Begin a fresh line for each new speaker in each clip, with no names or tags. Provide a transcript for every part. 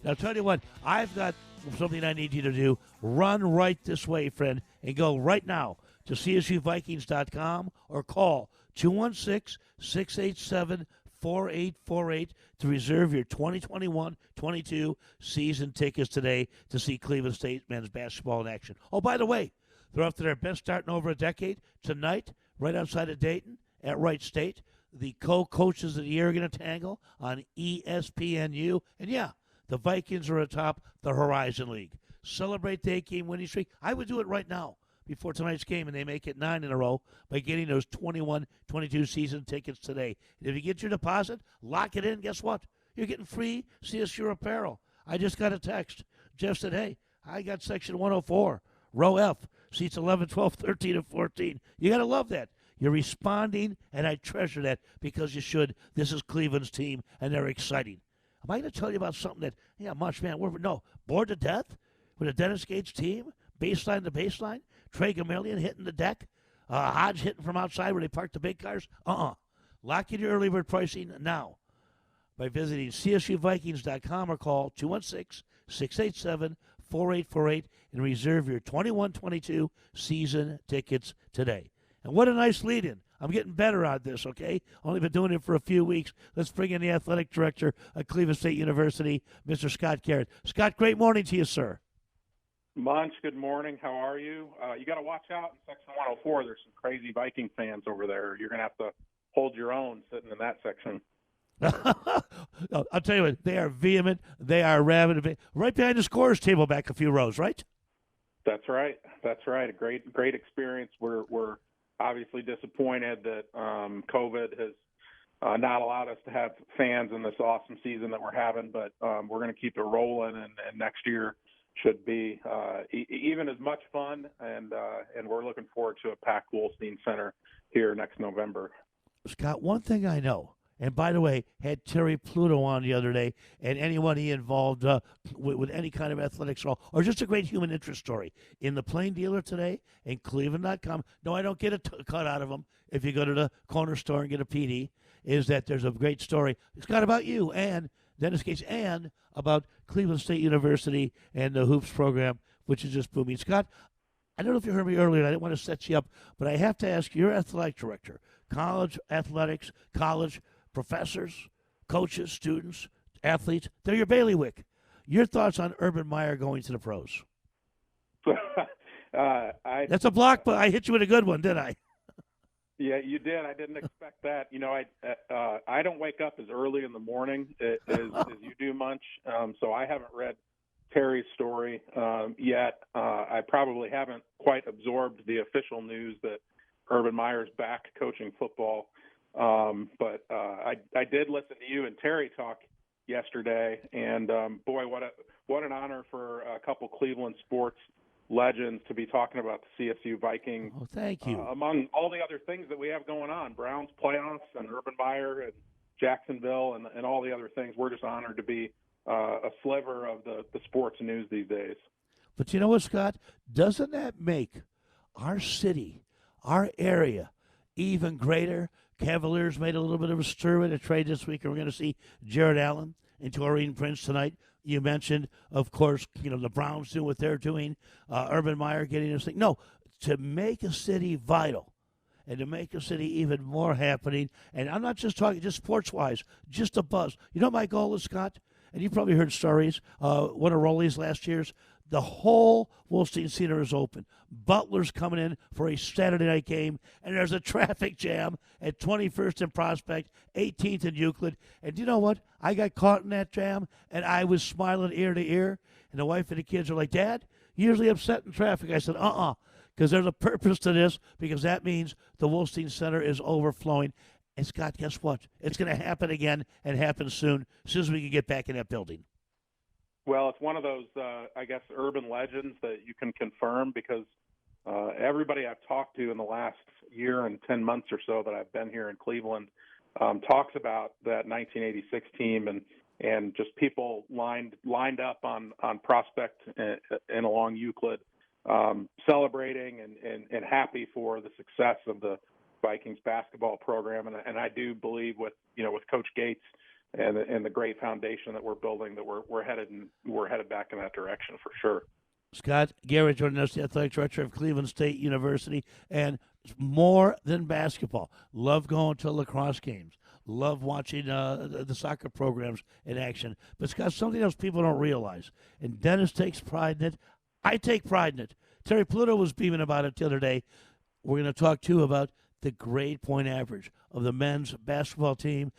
I'll tell you what, I've got something I need you to do. Run right this way, friend, and go right now to CSUVikings.com or call 216-687-4848 to reserve your 2021-22 season tickets today to see Cleveland State men's basketball in action. Oh, by the way, they're up to their best start in over a decade. Tonight, right outside of Dayton at Wright State, the co-coaches of the year are going to tangle on ESPNU. And yeah, the Vikings are atop the Horizon League. Celebrate the 8-game winning streak. I would do it right now before tonight's game, and they make it 9 in a row by getting those 21-22 season tickets today. And if you get your deposit, lock it in, guess what? You're getting free CSU apparel. I just got a text. Jeff said, hey, I got section 104, row F, seats 11, 12, 13, and 14. You got to love that. You're responding, and I treasure that because you should. This is Cleveland's team, and they're exciting. Am I going to tell you about something that, Munch, man, bored to death with a Dennis Gates team, baseline to baseline, Trey Gamillion hitting the deck, Hodge hitting from outside where they park the big cars? Lock in your early bird pricing now by visiting CSUVikings.com or call 216-687-4848 and reserve your 21-22 season tickets today. And what a nice lead-in. I'm getting better at this, okay? Only been doing it for a few weeks. Let's bring in the athletic director at Cleveland State University, Mr. Scott Garrett. Scott, great morning to you, sir.
Munch, good morning. How are you? You got to watch out in Section 104. There's some crazy Viking fans over there. You're going to have to hold your own sitting in that section.
I'll tell you what, they are vehement. They are rabid. Right behind the scorer's table back a few rows, right?
That's right. That's right. A great experience. We're obviously disappointed that COVID has not allowed us to have fans in this awesome season that we're having, but we're going to keep it rolling, and next year should be even as much fun, and we're looking forward to a packed Wolstein Center here next November.
Scott, one thing I know, and by the way, had Terry Pluto on the other day, and anyone he involved with any kind of athletics or just a great human interest story. In the Plain Dealer today, and Cleveland.com, no, I don't get a cut out of them if you go to the corner store and get a PD, is that there's a great story. It's got about you and Dennis Gates and about Cleveland State University and the Hoops program, which is just booming. Scott, I don't know if you heard me earlier, and I didn't want to set you up, but I have to ask your athletic director, college athletics, college professors, coaches, students, athletes, they're your bailiwick. Your thoughts on Urban Meyer going to the pros? That's a block, but I hit you with a good one, didn't I?
Yeah, you did. I didn't expect that. I don't wake up as early in the morning as you do, Munch, so I haven't read Terry's story yet. I probably haven't quite absorbed the official news that Urban Meyer's back coaching football. But I did listen to you and Terry talk yesterday, and boy, what an honor for a couple Cleveland sports legends to be talking about the CSU Vikings.
Oh, thank you.
Among all the other things that we have going on, Browns playoffs and Urban Meyer and Jacksonville and all the other things, we're just honored to be a sliver of the sports news these days.
But you know what, Scott? Doesn't that make our city, our area, even greater? Cavaliers made a little bit of a stir in a trade this week, and we're going to see Jared Allen and Taurean Prince tonight. You mentioned, of course, the Browns doing what they're doing, Urban Meyer getting this thing. No, to make a city vital and to make a city even more happening, and I'm not just talking just sports-wise, just a buzz. You know what my goal is, Scott? And you probably heard stories, one of Rolly's last year's, the whole Wolstein Center is open. Butler's coming in for a Saturday night game, and there's a traffic jam at 21st and Prospect, 18th and Euclid. And you know what? I got caught in that jam, and I was smiling ear to ear. And the wife and the kids are like, Dad, you usually upset in traffic. I said, because there's a purpose to this, because that means the Wolstein Center is overflowing. And Scott, guess what? It's going to happen again and happen soon as we can get back in that building.
Well, it's one of those, urban legends that you can confirm because everybody I've talked to in the last year and 10 months or so that I've been here in Cleveland talks about that 1986 team and just people lined up on Prospect and along Euclid celebrating and happy for the success of the Vikings basketball program. And I do believe with Coach Gates and the great foundation that we're building, that we're headed back in that direction for sure.
Scott Garrett joining us, the athletic director of Cleveland State University, and more than basketball. Love going to lacrosse games. Love watching the soccer programs in action. But Scott, something else people don't realize, and Dennis takes pride in it. I take pride in it. Terry Pluto was beaming about it the other day. We're going to talk, too, about the grade point average of the men's basketball team.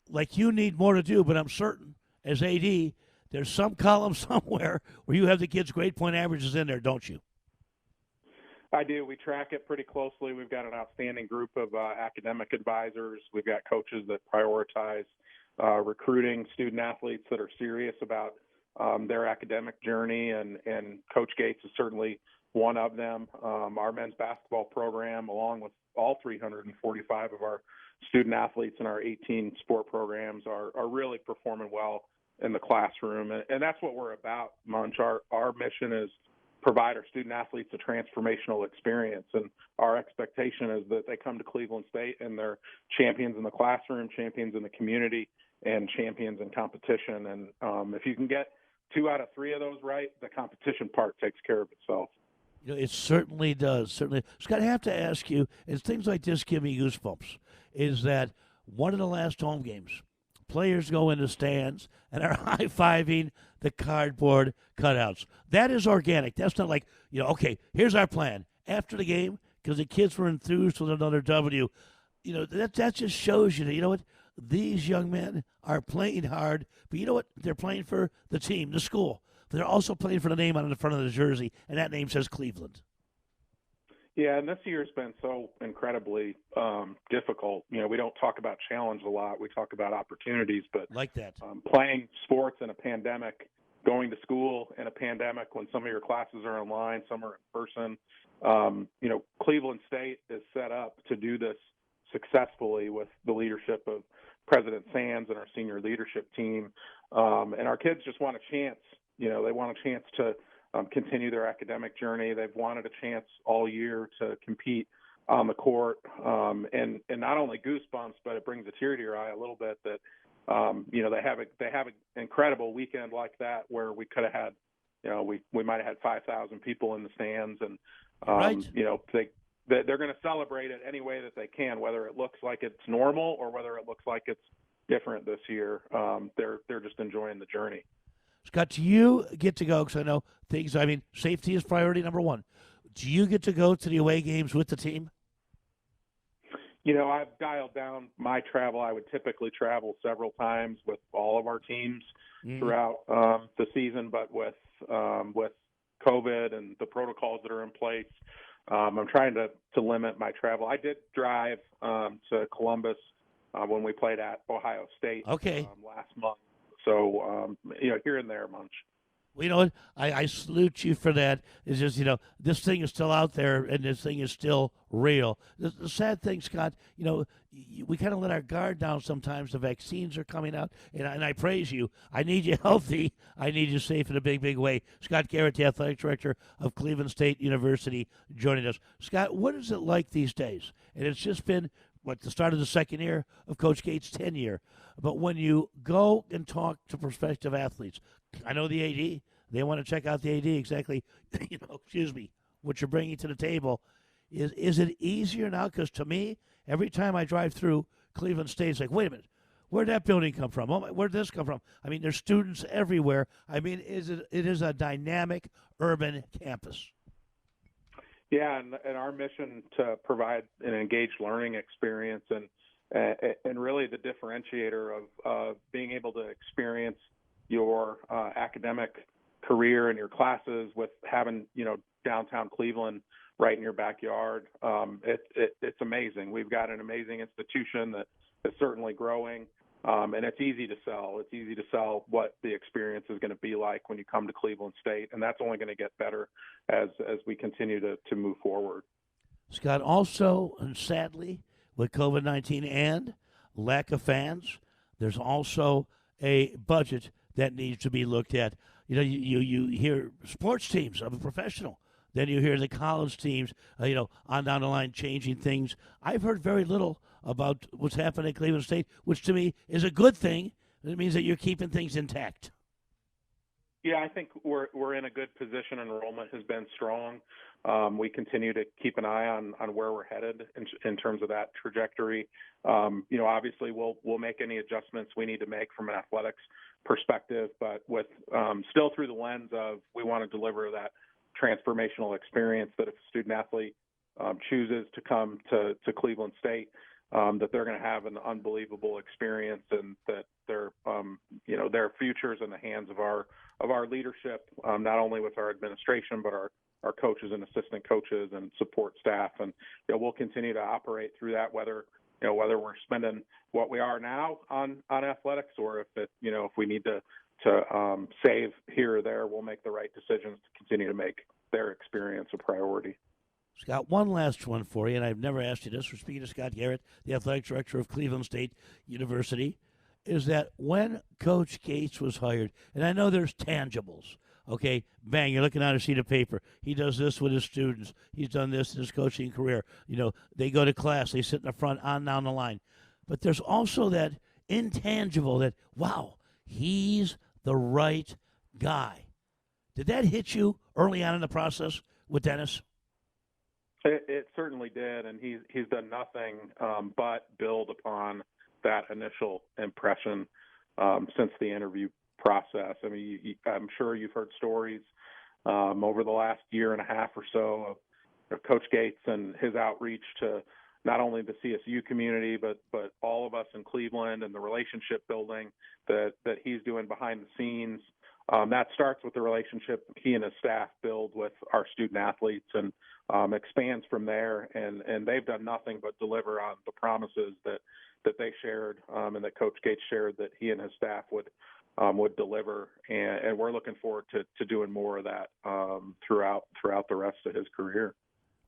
Like, you need more to do, but I'm certain, as AD, there's some column somewhere where you have the kids' grade point averages in there, don't you?
I do. We track it pretty closely. We've got an outstanding group of academic advisors. We've got coaches that prioritize recruiting student athletes that are serious about their academic journey, and Coach Gates is certainly one of them. Our men's basketball program, along with all 345 of our student athletes in our 18 sport programs, are really performing well in the classroom. And that's what we're about, Munch. Our mission is provide our student athletes a transformational experience. And our expectation is that they come to Cleveland State and they're champions in the classroom, champions in the community, and champions in competition. And if you can get 2 out of 3 of those right, the competition part takes care of itself.
You know, it certainly does. Certainly. Scott, I have to ask you, and things like this give me goosebumps, is that one of the last home games, players go in the stands and are high-fiving the cardboard cutouts. That is organic. That's not like, okay, here's our plan. After the game, because the kids were enthused with another W, that just shows you what? These young men are playing hard, but you know what? They're playing for the team, the school. But they're also playing for the name on the front of the jersey, and that name says Cleveland.
Yeah, and this year's been so incredibly difficult. We don't talk about challenge a lot. We talk about opportunities, but
like that,
playing sports in a pandemic, going to school in a pandemic when some of your classes are online, some are in person. Cleveland State is set up to do this successfully with the leadership of President Sands and our senior leadership team. And our kids just want a chance. They want a chance to continue their academic journey. They've wanted a chance all year to compete on the court, and not only goosebumps, but it brings a tear to your eye a little bit that they have an incredible weekend like that where we could have had, we might have had 5,000 people in the stands, and
right.
They're going to celebrate it any way that they can, whether it looks like it's normal or whether it looks like it's different this year. They're just enjoying the journey.
Scott, do you get to go, because I know safety is priority number one. Do you get to go to the away games with the team?
I've dialed down my travel. I would typically travel several times with all of our teams throughout the season, but with COVID and the protocols that are in place, I'm trying to limit my travel. I did drive to Columbus when we played at Ohio State last month. So, here and there, Munch.
Well, you know what? I salute you for that. It's just, this thing is still out there and this thing is still real. The sad thing, Scott, we kind of let our guard down sometimes. The vaccines are coming out, and I praise you. I need you healthy. I need you safe in a big, big way. Scott Garrett, the athletic director of Cleveland State University, joining us. Scott, what is it like these days? And it's just been, the start of the second year of Coach Gates' tenure. But when you go and talk to prospective athletes, I know the AD, they want to check out the AD exactly, what you're bringing to the table. Is it easier now? Because to me, every time I drive through Cleveland State, it's like, wait a minute, where'd that building come from? Oh, where'd this come from? There's students everywhere. It is a dynamic urban campus.
Yeah, and our mission to provide an engaged learning experience and really the differentiator of being able to experience your academic career and your classes with having, downtown Cleveland right in your backyard. It's amazing. We've got an amazing institution that is certainly growing, and it's easy to sell. It's easy to sell what the experience is going to be like when you come to Cleveland State, and that's only going to get better as we continue to move forward.
Scott, also, and sadly, with COVID-19 and lack of fans, there's also a budget that needs to be looked at. You hear sports teams, I'm a professional. Then you hear the college teams, on down the line changing things. I've heard very little about what's happening at Cleveland State, which to me is a good thing, It means that you're keeping things intact.
Yeah, I think we're in a good position. Enrollment has been strong. We continue to keep an eye on where we're headed in terms of that trajectory. Obviously we'll make any adjustments we need to make from an athletics perspective, but with still through the lens of we want to deliver that transformational experience that if a student athlete chooses to come to Cleveland State, that they're going to have an unbelievable experience, and that their future's in the hands of our leadership, not only with our administration, but our coaches and assistant coaches and support staff. And we'll continue to operate through that, whether we're spending what we are now on athletics, or if we need to save here or there, we'll make the right decisions to continue to make their experience a priority.
Scott, one last one for you, and I've never asked you this. We're speaking to Scott Garrett, the athletic director of Cleveland State University, is that when Coach Gates was hired, and I know there's tangibles, okay, bang, you're looking at a sheet of paper. He does this with his students. He's done this in his coaching career. They go to class. They sit in the front, on down the line. But there's also that intangible that, wow, he's the right guy. Did that hit you early on in the process with Dennis?
It certainly did, and he's done nothing but build upon that initial impression since the interview process. I mean, I'm sure you've heard stories over the last year and a half or so of Coach Gates and his outreach to not only the CSU community, but all of us in Cleveland, and the relationship building that he's doing behind the scenes. That starts with the relationship he and his staff build with our student athletes, and expands from there. And they've done nothing but deliver on the promises that they shared, and that Coach Gates shared that he and his staff would deliver. And we're looking forward to doing more of that throughout the rest of his career.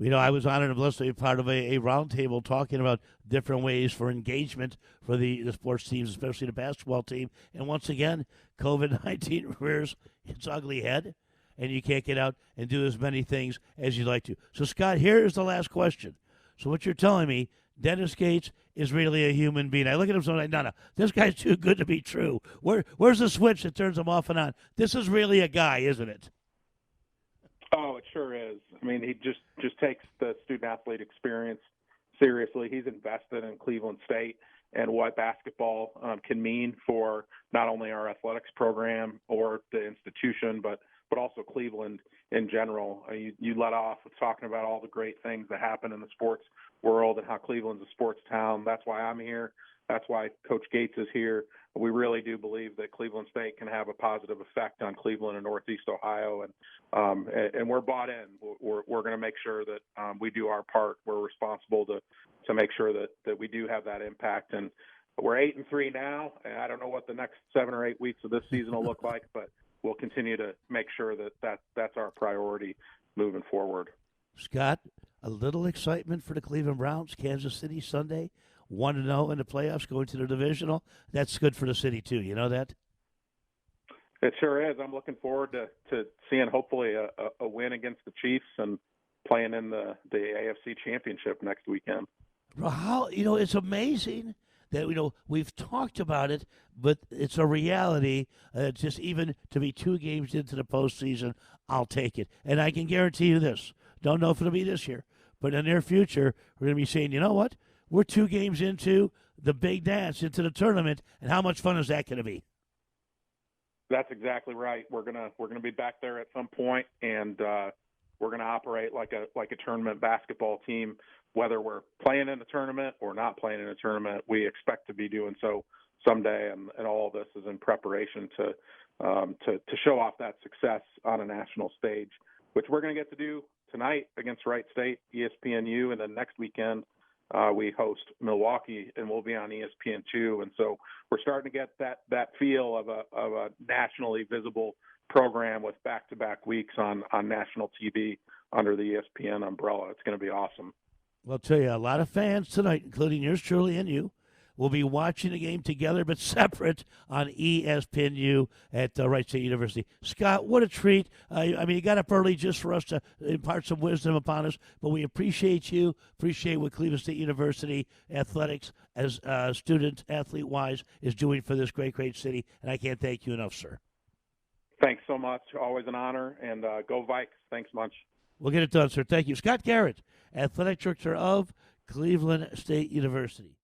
I was honored and blessed to be part of a roundtable talking about different ways for engagement for the sports teams, especially the basketball team. And once again, COVID-19 rears its ugly head, and you can't get out and do as many things as you'd like to. So, Scott, here is the last question. So what you're telling me, Dennis Gates is really a human being. I look at him and I'm like, no, this guy's too good to be true. Where's the switch that turns him off and on? This is really a guy, isn't it?
Oh, it sure is. I mean, he just takes the student-athlete experience seriously. He's invested in Cleveland State and what basketball can mean for not only our athletics program or the institution, but also Cleveland in general. You let off with talking about all the great things that happen in the sports world and how Cleveland's a sports town. That's why I'm here. That's why Coach Gates is here. We really do believe that Cleveland State can have a positive effect on Cleveland and Northeast Ohio, and we're bought in. We're going to make sure that we do our part. We're responsible to make sure that we do have that impact. And we're 8-3 now, and I don't know what the next 7 or 8 weeks of this season will look like, but we'll continue to make sure that's our priority moving forward.
Scott, a little excitement for the Cleveland Browns, Kansas City Sunday. 1-0 in the playoffs, going to the divisional. That's good for the city, too. You know that?
It sure is. I'm looking forward to seeing, hopefully, a win against the Chiefs and playing in the AFC Championship next weekend.
How, it's amazing that, we've talked about it, but it's a reality. Just even to be 2 games into the postseason, I'll take it. And I can guarantee you this. Don't know if it'll be this year, but in the near future, we're going to be saying, you know what? We're 2 games into the big dance, into the tournament, and how much fun is that going to be?
That's exactly right. We're gonna be back there at some point, and we're gonna operate like a tournament basketball team, whether we're playing in a tournament or not playing in a tournament. We expect to be doing so someday, and all of this is in preparation to show off that success on a national stage, which we're going to get to do tonight against Wright State, ESPNU, and then next weekend we host Milwaukee, and we'll be on ESPN2. And so we're starting to get that feel of a nationally visible program with back-to-back weeks on national TV under the ESPN umbrella. It's going to be awesome.
Well, I'll tell you, a lot of fans tonight, including yours truly and you, We'll be watching the game together, but separate on ESPNU at Wright State University. Scott, what a treat. I mean, you got up early just for us to impart some wisdom upon us, but we appreciate you, appreciate what Cleveland State University athletics, as student, athlete-wise, is doing for this great, great city, and I can't thank you enough, sir.
Thanks so much. Always an honor, and go Vikes. Thanks much.
We'll get it done, sir. Thank you. Scott Garrett, athletic director of Cleveland State University.